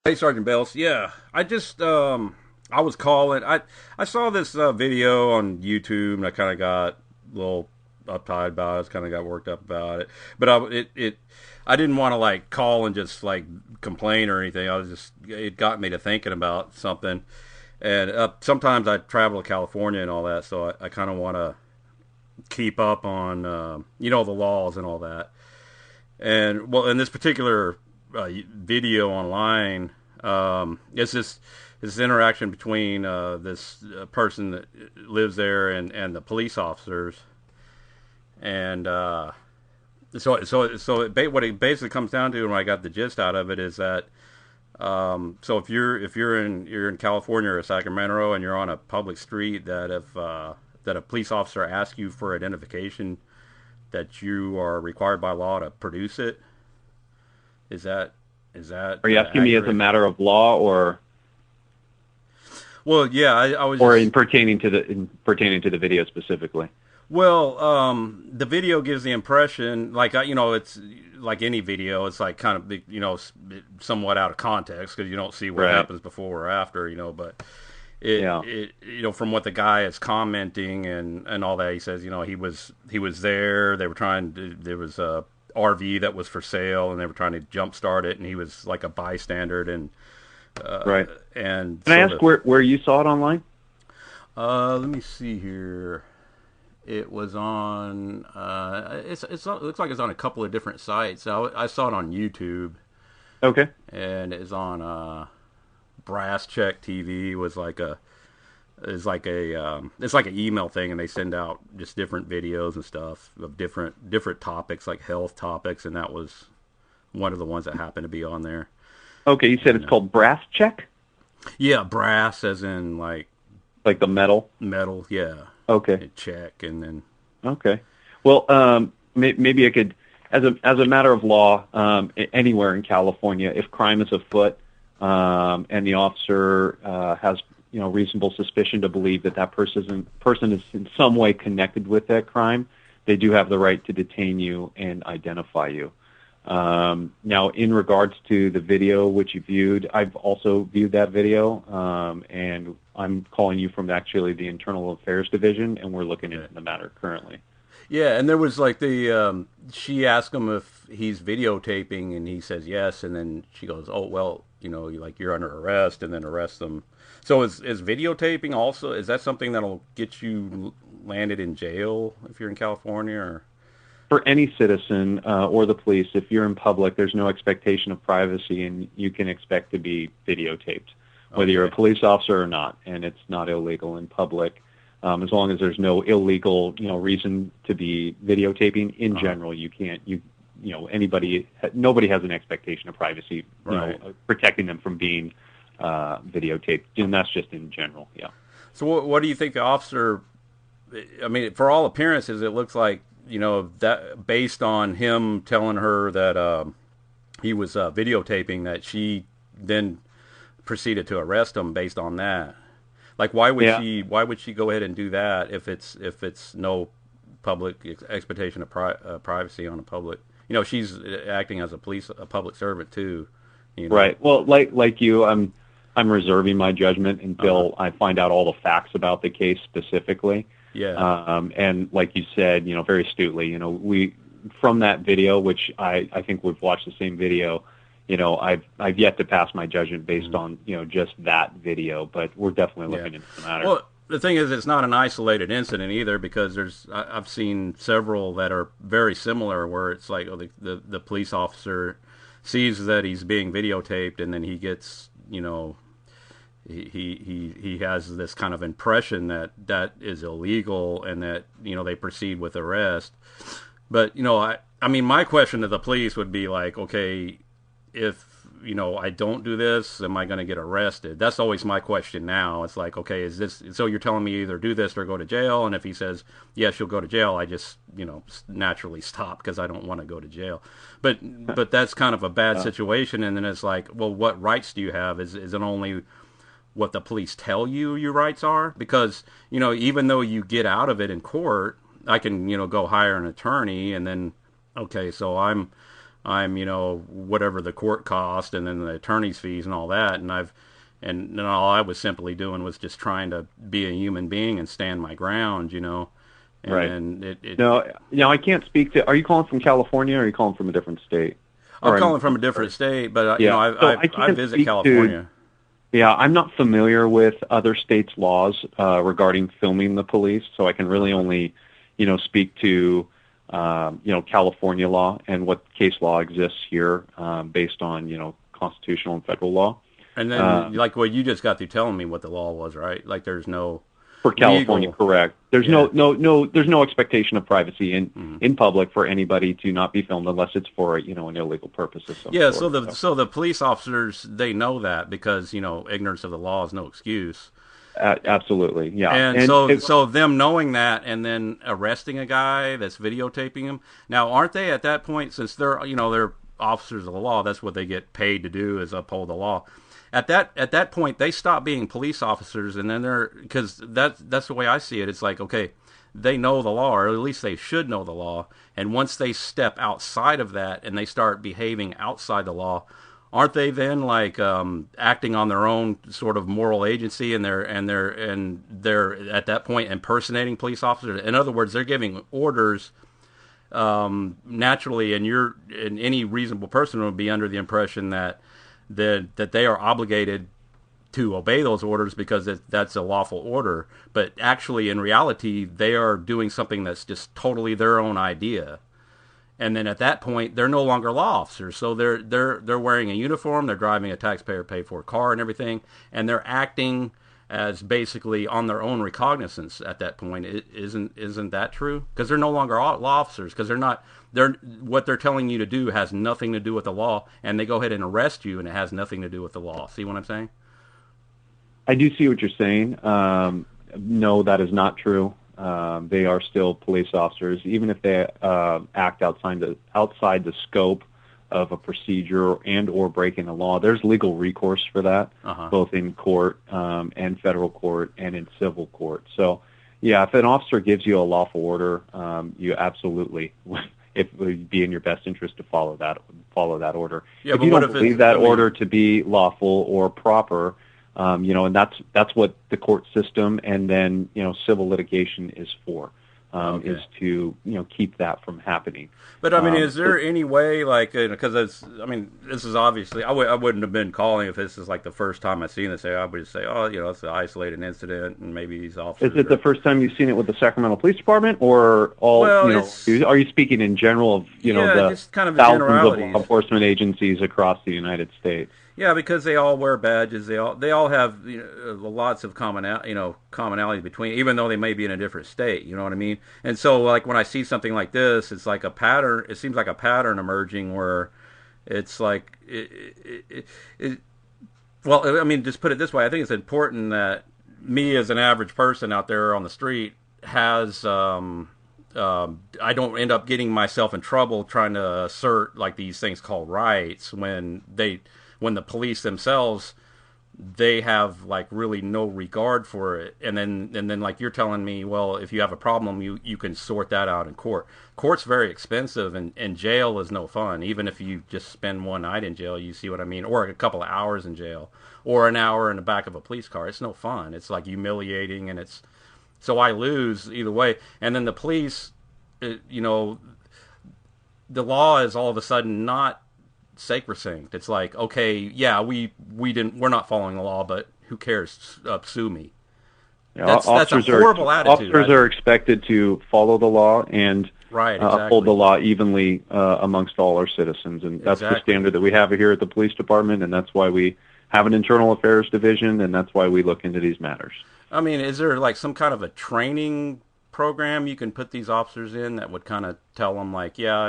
Hey, Sergeant Bells. Yeah, I was calling. I saw this video on YouTube, and I kind of got a little uptight about it. Kind of got worked up about it. But I didn't want to like call and just like complain or anything. It got me to thinking about something. And sometimes I travel to California and all that, so I kind of want to keep up on the laws and all that. And well, in this particular video online, it's this interaction between this person that lives there and the police officers, and what it basically comes down to, and I got the gist out of it, is that so if you're in California or Sacramento and you're on a public street, that a police officer asks you for identification, that you are required by law to produce it. Is that Are you asking me as a accurate? matter of law, or Well, yeah, I was or just in pertaining to the video specifically? well. The video gives the impression, like it's like any video. It's like kind of somewhat out of context because you don't see what Right. happens before or after. But Yeah. from what the guy is commenting and all that, he says he was there. They were trying to, there was a RV that was for sale, and they were trying to jumpstart it, and he was like a bystander, Right. and Can I so ask where you saw it online? let me see here. It was on. It looks like it's on a couple of different sites. I saw it on YouTube, Okay. and it's on Brass Check TV. Was like a is like a it's like an email thing, and they send out just different videos and stuff of different topics, like health topics, and that was one of the ones that happened to be on there. Okay. You said And it's called Brass Check, yeah, brass as in like like the metal. metal, yeah, Okay. and check, and then Okay. Well, maybe I could, as a matter of law, anywhere in California, if crime is afoot, and the officer has reasonable suspicion to believe that person is in some way connected with that crime, they do have the right to detain you and identify you. Now, in regards to the video which you viewed, I've also viewed that video, and I'm calling you from actually the Internal Affairs Division, and we're looking into the matter currently. yeah, and there was like she asked him if he's videotaping, and he says yes, and then she goes, "Oh well, you're under arrest," and then arrest them. So is videotaping also, is that something that'll get you landed in jail if you're in California, or? For any citizen or the police, if you're in public, there's no expectation of privacy, and you can expect to be videotaped, whether you're a Okay. police officer or not, and it's not illegal in public. As long as there's no illegal, reason to be videotaping. In Uh-huh. general, you can't. Nobody has an expectation of privacy, Right. protecting them from being videotaped, and that's just in general. Yeah. So what do you think the officer? I mean, for all appearances, it looks like that based on him telling her that he was videotaping, that she then proceeded to arrest him based on that. Like, why would Yeah. she go ahead and do that if it's no public expectation of privacy on a public? She's acting as a public servant too. Right. Well, like you, I'm reserving my judgment until I find out all the facts about the case specifically. Yeah. And like you said, very astutely, we from that video, which I think we've watched the same video. I've yet to pass my judgment based on just that video, but we're definitely Yeah. looking into the matter. Well, the thing is, it's not an isolated incident either, because I've seen several that are very similar, where it's like, the police officer sees that he's being videotaped, and then he gets, he has this kind of impression that that is illegal, and that they proceed with arrest. But I mean, my question to the police would be like, okay, if I don't do this, am I going to get arrested? That's always my question now. It's like, okay, is this, so you're telling me either do this or go to jail? And if he says yes, you'll go to jail, I just naturally stop because I don't want to go to jail. But that's kind of a bad situation. And then it's like, well, what rights do you have? Is it only what the police tell you your rights are? Because even though you get out of it in court, I can go hire an attorney, and then okay, so I'm, whatever the court cost and then the attorney's fees and all that. And all I was simply doing was just trying to be a human being and stand my ground. And Right. then No, I can't speak to. Are you calling from California, or are you calling from a different state? I'm calling from a different state, but Yeah. So I I can't visit speak California. Yeah, I'm not familiar with other states' laws regarding filming the police, so I can really only, speak to, California law and what case law exists here based on, constitutional and federal law. And then, you just got through telling me what the law was, right? Like, there's no For California, legal. correct. There's Yeah. there's no expectation of privacy in public for anybody to not be filmed unless it's for an illegal purpose of some Yeah, sort. so the police officers, they know that because ignorance of the law is no excuse. Absolutely, yeah. And so them knowing that and then arresting a guy that's videotaping him. Now, aren't they at that point, since they're officers of the law, that's what they get paid to do, is uphold the law. At that point, they stop being police officers, and then because that's the way I see it. It's like, okay, they know the law, or at least they should know the law. And once they step outside of that and they start behaving outside the law, aren't they then like acting on their own sort of moral agency, and they're at that point impersonating police officers? In other words, they're giving orders naturally, and any reasonable person would be under the impression that they are obligated to obey those orders because that's a lawful order. But actually, in reality, they are doing something that's just totally their own idea. And then at that point, they're no longer law officers. So they're wearing a uniform, they're driving a taxpayer paid for car and everything, and they're acting as basically on their own recognizance at that point. Isn't that true? Because they're no longer law officers, because what they're telling you to do has nothing to do with the law, and they go ahead and arrest you, and it has nothing to do with the law. See what I'm saying? I do see what you're saying. No, that is not true. They are still police officers, even if they act outside the scope of a procedure and or breaking the law. There's legal recourse for that, both in court and federal court and in civil court. So, yeah, if an officer gives you a lawful order, you absolutely, it would be in your best interest to follow that order. Yeah, if you don't believe that order to be lawful or proper, and that's what the court system and then civil litigation is for. Is to keep that from happening. But I mean, is there any way, like, because this is obviously I wouldn't have been calling if this is like the first time I've seen this. I would just say, it's an isolated incident, and maybe these officers. Is it the first time you've seen it with the Sacramento Police Department, or all? Well, are you speaking in general of the just kind of thousands of law enforcement agencies across the United States? Yeah, because they all wear badges. They all have lots of commonality between, even though they may be in a different state. You know what I mean? And so, like, when I see something like this, it's like a pattern. It seems like a pattern emerging where it's like well, I mean, just put it this way. I think it's important that me, as an average person out there on the street, has I don't end up getting myself in trouble trying to assert like these things called rights when the police themselves, they have like really no regard for it. And then like you're telling me, well, if you have a problem, you can sort that out in court. Court's very expensive, and jail is no fun. Even if you just spend one night in jail, you see what I mean, or a couple of hours in jail, or an hour in the back of a police car. It's no fun. It's like humiliating, and so I lose either way. And then the police, the law is all of a sudden not sacrosanct. It's like, okay, yeah, we're not following the law, but who cares? Sue me. Yeah, that's a horrible attitude. Officers are expected to follow the law and uphold the law evenly amongst all our citizens, and that's the standard that we have here at the police department, and that's why we have an internal affairs division, and that's why we look into these matters. I mean, is there like some kind of a training program you can put these officers in that would kind of tell them, like, yeah,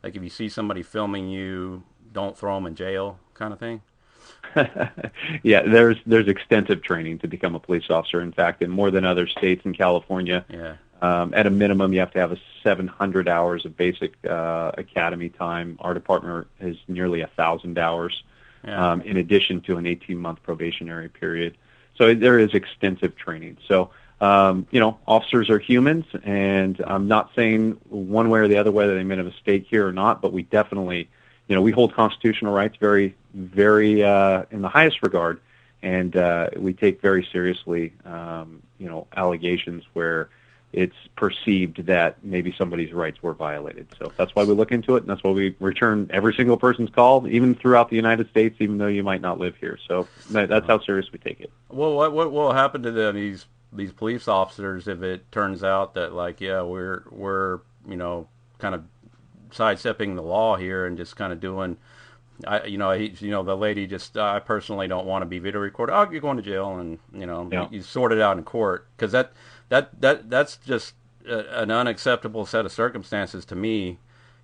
like if you see somebody filming you, don't throw them in jail, kind of thing? Yeah, there's extensive training to become a police officer. In fact, in more than other states in California, at a minimum, you have to have 700 hours of basic academy time. Our department is nearly 1,000 hours, in addition to an 18-month probationary period. So there is extensive training. So Officers are humans, and I'm not saying one way or the other whether they made a mistake here or not, but we definitely, we hold constitutional rights very, very in the highest regard, and we take very seriously, allegations where it's perceived that maybe somebody's rights were violated. So that's why we look into it, and that's why we return every single person's call, even throughout the United States, even though you might not live here. So that's how serious we take it. Well, what will happen to them, these police officers, if it turns out that, like, yeah, we're kind of sidestepping the law here and just kind of doing, the lady just, I personally don't want to be video recorded. Oh, you're going to jail, and you sort it out in court, because that's just an unacceptable set of circumstances to me.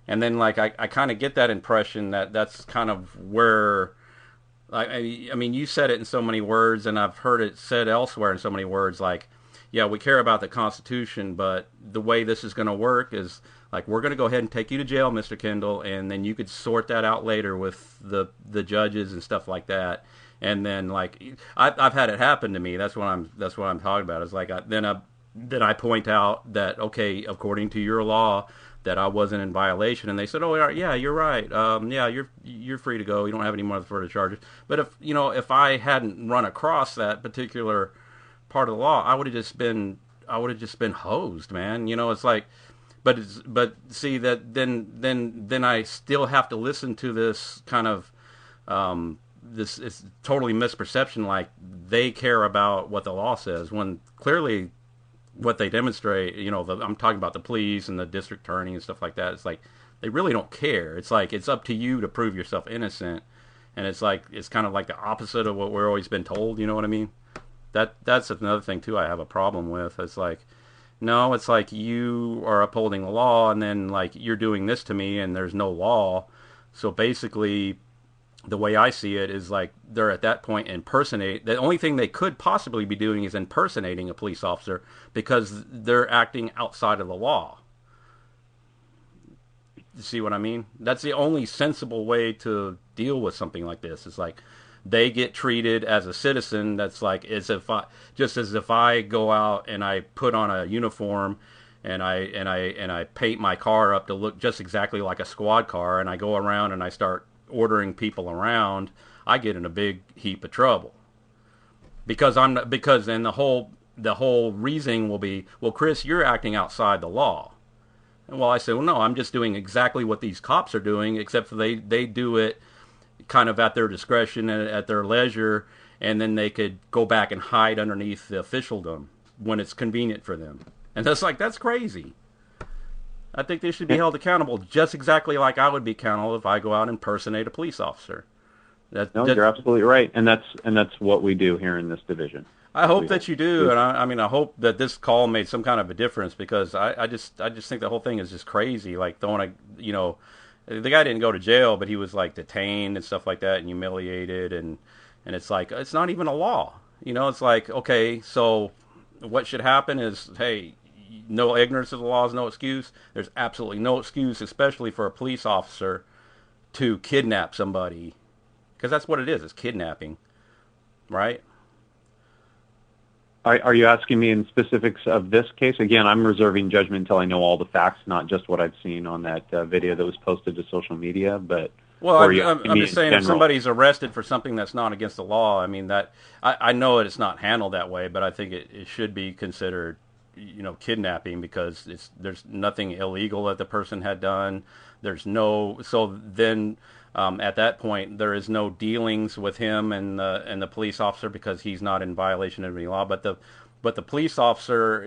And then, like, I kind of get that impression that that's kind of where, I mean, you said it in so many words, and I've heard it said elsewhere in so many words, like, yeah, we care about the Constitution, but the way this is going to work is, like, we're going to go ahead and take you to jail, Mr. Kendall, and then you could sort that out later with the judges and stuff like that. And then, like, I've had it happen to me. That's what I'm talking about. It's like then I point out that, okay, according to your law, that I wasn't in violation, and they said, "Oh, yeah, you're right. Yeah, you're free to go. You don't have any more further charges." But if I hadn't run across that particular part of the law, I would have just been hosed, man. It's like, but see that then I still have to listen to this kind of this is totally misperception, like they care about what the law says, when clearly what they demonstrate, I'm talking about the police and the district attorney and stuff like that. It's like they really don't care. It's like it's up to you to prove yourself innocent, and it's like it's kind of like the opposite of what we're always been told. You know what I mean? That's another thing too. I have a problem with. It's like, no, it's like you are upholding the law, and then, like, you're doing this to me, and there's no law. So basically, the way I see it is like they're at that point the only thing they could possibly be doing is impersonating a police officer, because they're acting outside of the law. You see what I mean? That's the only sensible way to deal with something like this. It's like they get treated as a citizen. That's like as if I go out and I put on a uniform and I paint my car up to look just exactly like a squad car, and I go around and I start ordering people around, I get in a big heap of trouble, because then the whole reasoning will be, well, Chris, you're acting outside the law. And well, I say, well, no, I'm just doing exactly what these cops are doing, except for they do it kind of at their discretion and at their leisure, and then they could go back and hide underneath the officialdom when it's convenient for them. And that's crazy. I think they should be held accountable just exactly like I would be accountable if I go out and impersonate a police officer. You're absolutely right, and that's what we do here in this division. I hope that you do, and I hope that this call made some kind of a difference, because I just think the whole thing is just crazy. Like, the guy didn't go to jail, but he was, like, detained and stuff like that, and humiliated, and it's like, it's not even a law. It's like, okay, so what should happen is, hey, no ignorance of the law is no excuse. There's absolutely no excuse, especially for a police officer, to kidnap somebody, because that's what it is. It's kidnapping, right? Are you asking me in specifics of this case? Again, I'm reserving judgment until I know all the facts, not just what I've seen on that video that was posted to social media. But I'm just saying, if somebody's arrested for something that's not against the law, I mean, that I know it's not handled that way, but I think it should be considered, kidnapping, because there's nothing illegal that the person had done. So then at that point there is no dealings with him and the police officer, because he's not in violation of any law. But the police officer,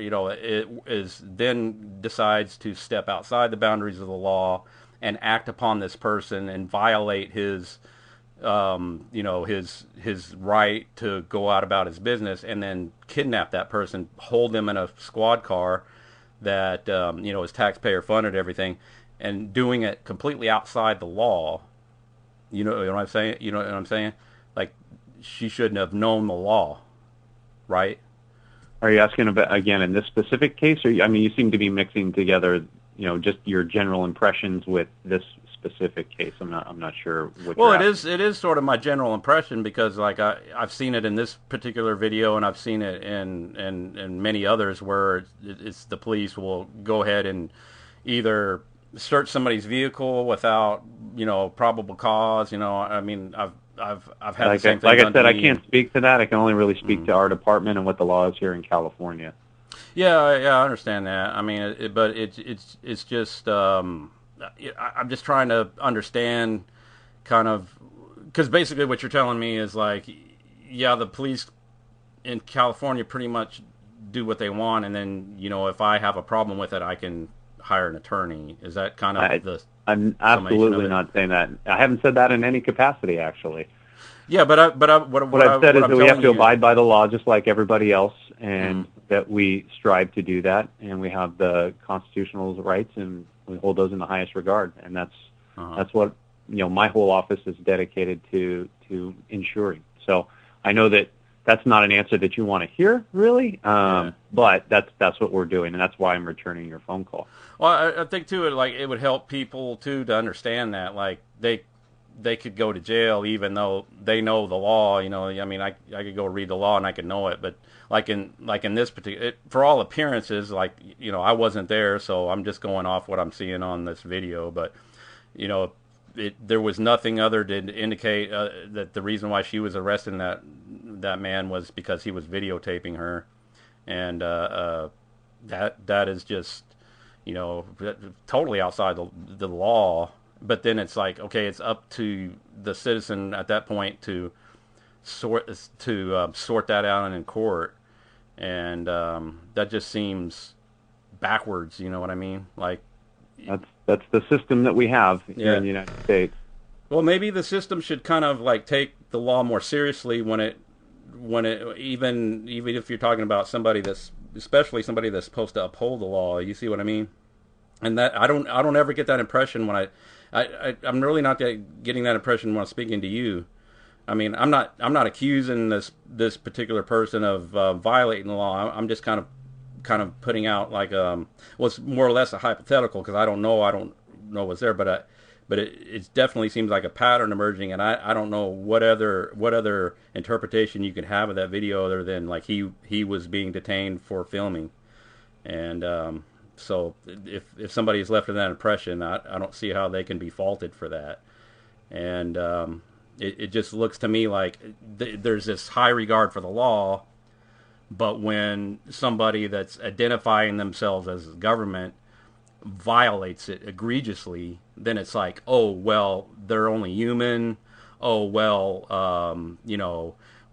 then decides to step outside the boundaries of the law and act upon this person and violate his right to go out about his business, and then kidnap that person, hold them in a squad car that is taxpayer funded, everything, and doing it completely outside the law. You know what I'm saying? You know what I'm saying? Like, she shouldn't have known the law, right? Are you asking about, again, in this specific case, or you seem to be mixing together, just your general impressions with this specific case. I'm not sure what. Well, it is sort of my general impression, because like I've seen it in this particular video, and I've seen it in many others where it's the police will go ahead and either search somebody's vehicle without probable cause. I mean, I've had the same thing. Like I said, I can't speak to that. I can only really speak to our department and what the law is here in California. Yeah, I understand that. I mean, but it's just I'm just trying to understand, kind of, because basically what you're telling me is like, yeah, the police in California pretty much do what they want, and then if I have a problem with it, I can hire an attorney. Is that kind of I'm absolutely not saying that. I haven't said that in any capacity, actually. Yeah, what I've said is that we have to abide by the law just like everybody else, and that we strive to do that, and we have the constitutional rights, and we hold those in the highest regard, and that's what my whole office is dedicated to ensuring. So I know that that's not an answer that you want to hear, really, but that's what we're doing, and that's why I'm returning your phone call. Well, I think too, it would help people too to understand that, like, they could go to jail even though they know the law. I mean, I could go read the law and I could know it, but like in this particular, for all appearances, like, I wasn't there, so I'm just going off what I'm seeing on this video. But there was nothing other to indicate that the reason why she was arresting that man was because he was videotaping her, and that is just totally outside the law. But then it's like, okay, it's up to the citizen at that point to sort that out in court, and that just seems backwards. You know what I mean? Like, that's the system that we have here in the United States. Well, maybe the system should kind of like take the law more seriously when it even if you're talking about especially somebody that's supposed to uphold the law. You see what I mean? And that I don't ever get that impression when I'm really not getting that impression when I'm speaking to you. I mean, I'm not accusing this particular person of violating the law. I'm just kind of putting out like it's more or less a hypothetical, because I don't know what's there, but it definitely seems like a pattern emerging, and I don't know what other interpretation you could have of that video other than like he was being detained for filming, and so if somebody is left with that impression, I don't see how they can be faulted for that. And it just looks to me like there's this high regard for the law, but when somebody that's identifying themselves as government violates it egregiously, then it's like, oh, well, they're only human. Oh, well,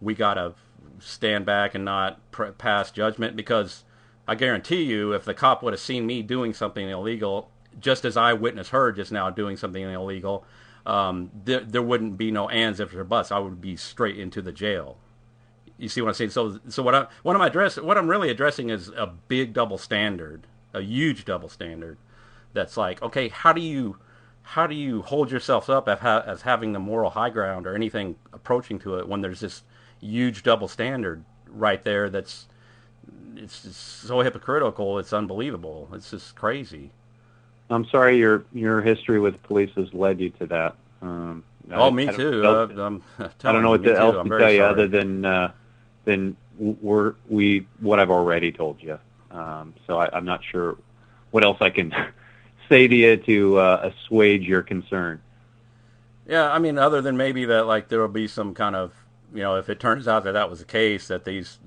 we got to stand back and not pass judgment, because I guarantee you, if the cop would have seen me doing something illegal, just as I witnessed her just now doing something illegal, there wouldn't be no ands, ifs, or buts. I would be straight into the jail. You see what I'm saying? So what I'm really addressing is a big double standard, a huge double standard. That's like, okay, how do you hold yourself up as having the moral high ground or anything approaching to it when there's this huge double standard right there it's just so hypocritical, it's unbelievable. It's just crazy. I'm sorry your history with police has led you to that. Me too. I don't know what else to tell you other than what I've already told you. So I'm not sure what else I can say to you to assuage your concern. Yeah, I mean, other than maybe that, like, there will be some kind of, if it turns out that was the case, that these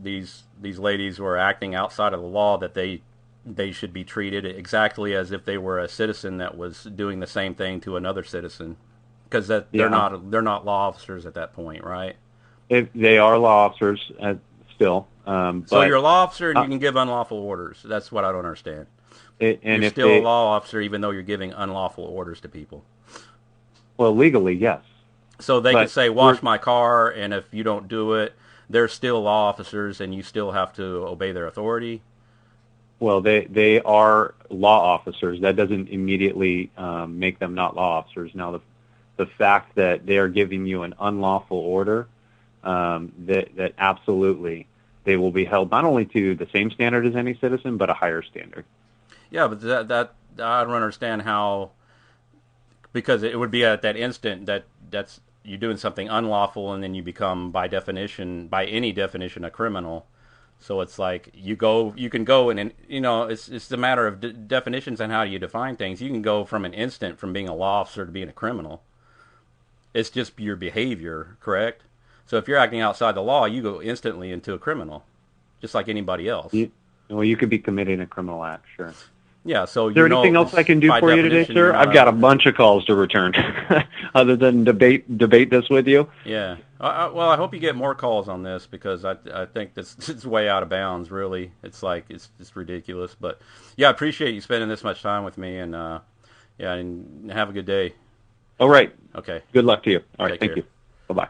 ladies were acting outside of the law, that they should be treated exactly as if they were a citizen that was doing the same thing to another citizen, because they're not law officers at that point, right? If they are law officers still. So you're a law officer and you can give unlawful orders. That's what I don't understand. You're still a law officer even though you're giving unlawful orders to people. Well, legally, yes. So they could say, wash my car, and if you don't do it, they're still law officers and you still have to obey their authority? Well, they are law officers. That doesn't immediately make them not law officers. Now, the fact that they are giving you an unlawful order, that absolutely they will be held not only to the same standard as any citizen, but a higher standard. Yeah, but that I don't understand how, because it would be at that instant that's you're doing something unlawful, and then you become, by any definition, a criminal. So it's like you can go and it's a matter of definitions and how you define things. You can go from an instant from being a law officer to being a criminal. It's just your behavior, correct? So if you're acting outside the law, you go instantly into a criminal, just like anybody else. You could be committing a criminal act, sure. Yeah, so is there anything else I can do for you today, sir? I've got a bunch of calls to return, other than debate this with you. Yeah. Well, I hope you get more calls on this, because I think this is way out of bounds. Really, it's just ridiculous. But yeah, I appreciate you spending this much time with me, and and have a good day. All right. Okay. Good luck to you. All right. Take Thank care. you. Bye-bye.